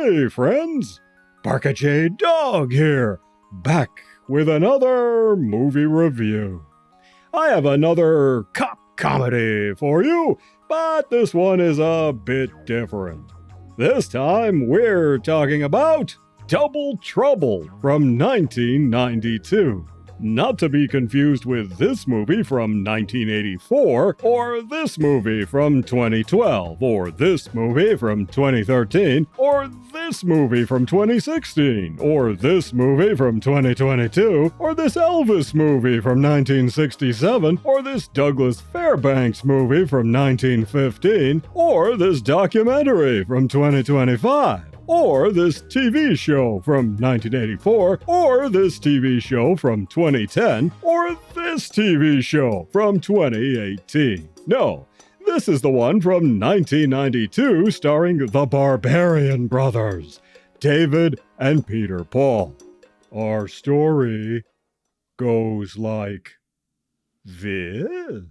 Hey friends, Barkey Dog here, back with another movie review. I have another cop comedy for you, but this one is a bit different. This time we're talking about Double Trouble from 1992. Not to be confused with this movie from 1984, or this movie from 2012, or this movie from 2013, or this movie from 2016, or this movie from 2022, or this Elvis movie from 1967, or this Douglas Fairbanks movie from 1915, or this documentary from 2025. Or this TV show from 1984, or this TV show from 2010, or this TV show from 2018. No, this is the one from 1992 starring the Barbarian Brothers, David and Peter Paul. Our story goes like this.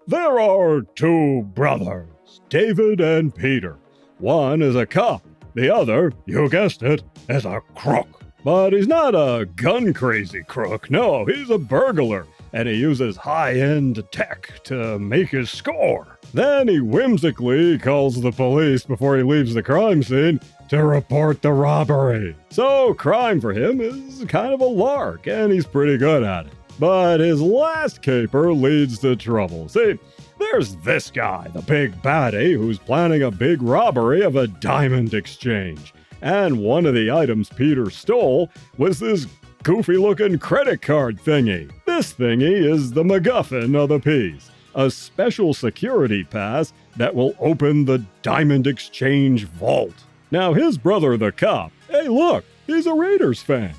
There are two brothers, David and Peter. One is a cop. The other, you guessed it, is a crook. But he's not a gun-crazy crook. No, he's a burglar, and he uses high-end tech to make his score. Then he whimsically calls the police before he leaves the crime scene to report the robbery. So crime for him is kind of a lark, and he's pretty good at it. But his last caper leads to trouble. See, there's this guy, the big baddie, who's planning a big robbery of a diamond exchange. And one of the items Peter stole was this goofy-looking credit card thingy. This thingy is the MacGuffin of the piece, a special security pass that will open the diamond exchange vault. Now his brother, the cop, hey look, he's a Raiders fan.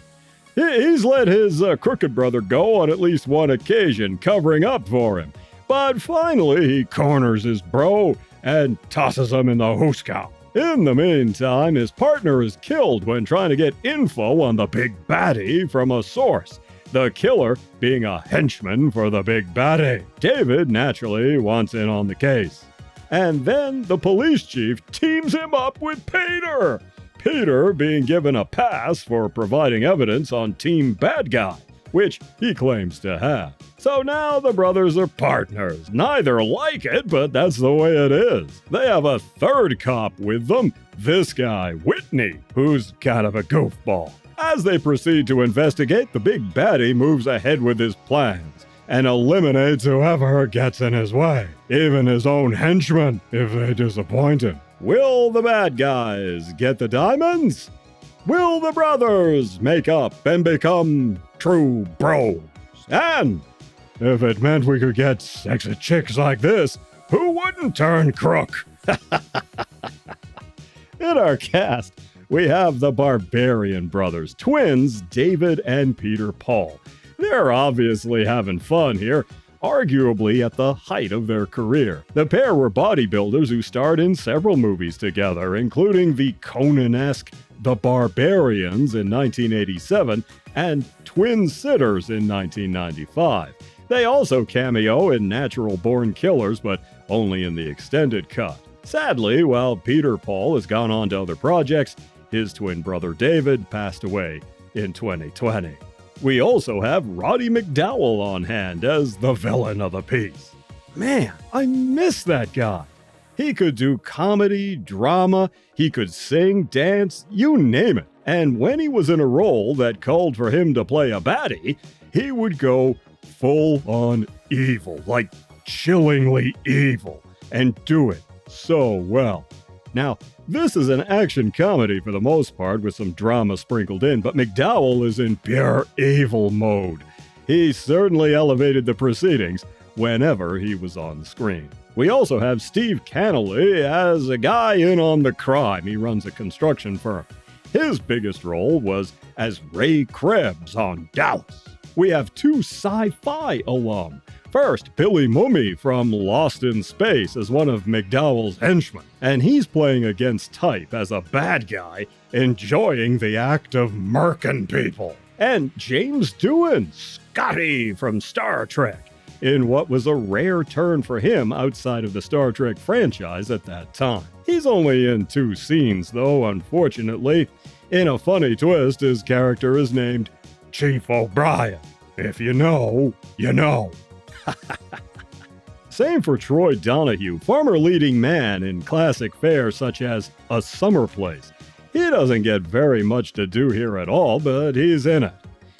He's let his crooked brother go on at least one occasion, covering up for him. But finally, he corners his bro and tosses him in the hoosegow. In the meantime, his partner is killed when trying to get info on the big baddie from a source, the killer being a henchman for the big baddie. David naturally wants in on the case. And then the police chief teams him up with Peter. Peter being given a pass for providing evidence on Team Bad Guy, which he claims to have. So now the brothers are partners. Neither like it, but that's the way it is. They have a third cop with them, this guy, Whitney, who's kind of a goofball. As they proceed to investigate, the big baddie moves ahead with his plans and eliminates whoever gets in his way, even his own henchmen if they disappoint him. Will the bad guys get the diamonds? Will the brothers make up and become true bros? And if it meant we could get sexy chicks like this, who wouldn't turn crook? In our cast, we have the Barbarian Brothers, twins David and Peter Paul. They're obviously having fun here, arguably at the height of their career. The pair were bodybuilders who starred in several movies together, including the Conan-esque The Barbarians in 1987 and Twin Sitters in 1995. They also cameo in Natural Born Killers, but only in the extended cut. Sadly, while Peter Paul has gone on to other projects, his twin brother David passed away in 2020. We also have Roddy McDowall on hand as the villain of the piece. Man, I miss that guy. He could do comedy, drama, he could sing, dance, you name it. And when he was in a role that called for him to play a baddie, he would go full-on evil, like chillingly evil, and do it so well. Now, this is an action comedy for the most part with some drama sprinkled in, but McDowall is in pure evil mode. He certainly elevated the proceedings whenever he was on the screen. We also have Steve Kanaly as a guy in on the crime. He runs a construction firm. His biggest role was as Ray Krebs on Dallas. We have two sci-fi alum. First, Billy Mumy from Lost in Space as one of McDowall's henchmen, and he's playing against type as a bad guy, enjoying the act of murking people. And James Doohan, Scotty from Star Trek. in what was a rare turn for him outside of the Star Trek franchise at that time. He's only in 2 scenes, though, unfortunately. In a funny twist, his character is named Chief O'Brien. If you know, you know. Same for Troy Donahue, former leading man in classic fare such as A Summer Place. He doesn't get very much to do here at all, but he's in it.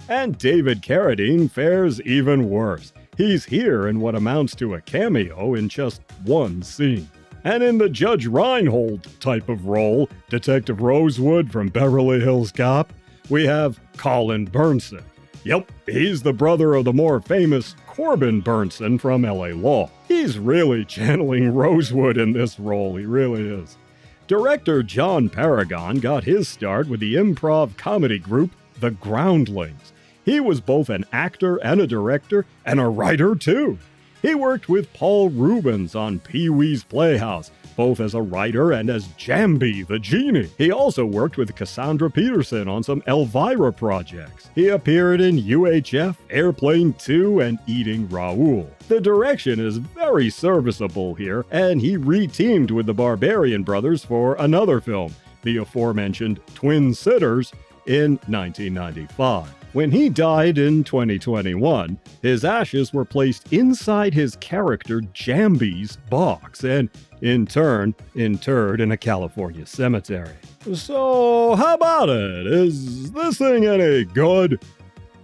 And David Carradine fares even worse. He's here in what amounts to a cameo in just 1 scene. And in the Judge Reinhold type of role, Detective Rosewood from Beverly Hills Cop, we have Colin Burnson. Yep, he's the brother of the more famous Corbin Burnson from LA Law. He's really channeling Rosewood in this role, he really is. Director John Paragon got his start with the improv comedy group The Groundlings. He was both an actor and a director, and a writer too. He worked with Paul Reubens on Pee-wee's Playhouse, both as a writer and as Jambi the Genie. He also worked with Cassandra Peterson on some Elvira projects. He appeared in UHF, Airplane 2, and Eating Raoul. The direction is very serviceable here, and he re-teamed with the Barbarian Brothers for another film, the aforementioned Twin Sitters, in 1995. When he died in 2021, his ashes were placed inside his character Jambi's box and, in turn, interred in a California cemetery. So, how about it? Is this thing any good?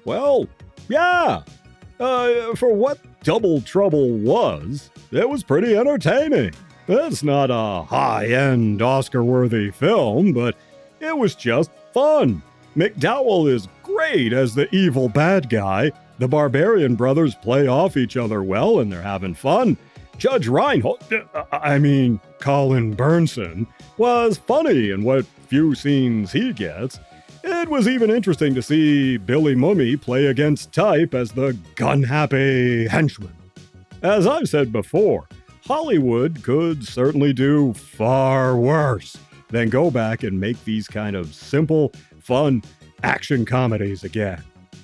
Well, yeah. For what Double Trouble was, it was pretty entertaining. It's not a high-end Oscar-worthy film, but it was just fun. McDowall is great as the evil bad guy. The Barbarian Brothers play off each other well and they're having fun. Judge Reinhold, Colin Burnson, was funny in what few scenes he gets. It was even interesting to see Billy Mumy play against type as the gun-happy henchman. As I've said before, Hollywood could certainly do far worse than go back and make these kind of simple, fun action comedies again.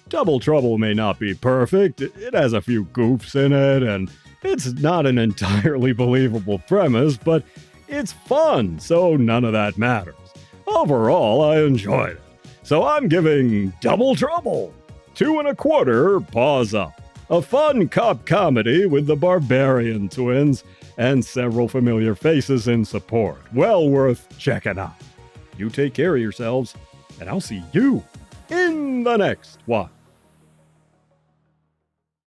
Double Trouble may not be perfect, it has a few goofs in it, and it's not an entirely believable premise, but it's fun, so none of that matters. Overall, I enjoyed it. So I'm giving Double Trouble 2.25 paws up. A fun cop comedy with the Barbarian twins and several familiar faces in support. Well worth checking out. You take care of yourselves, and I'll see you in the next one.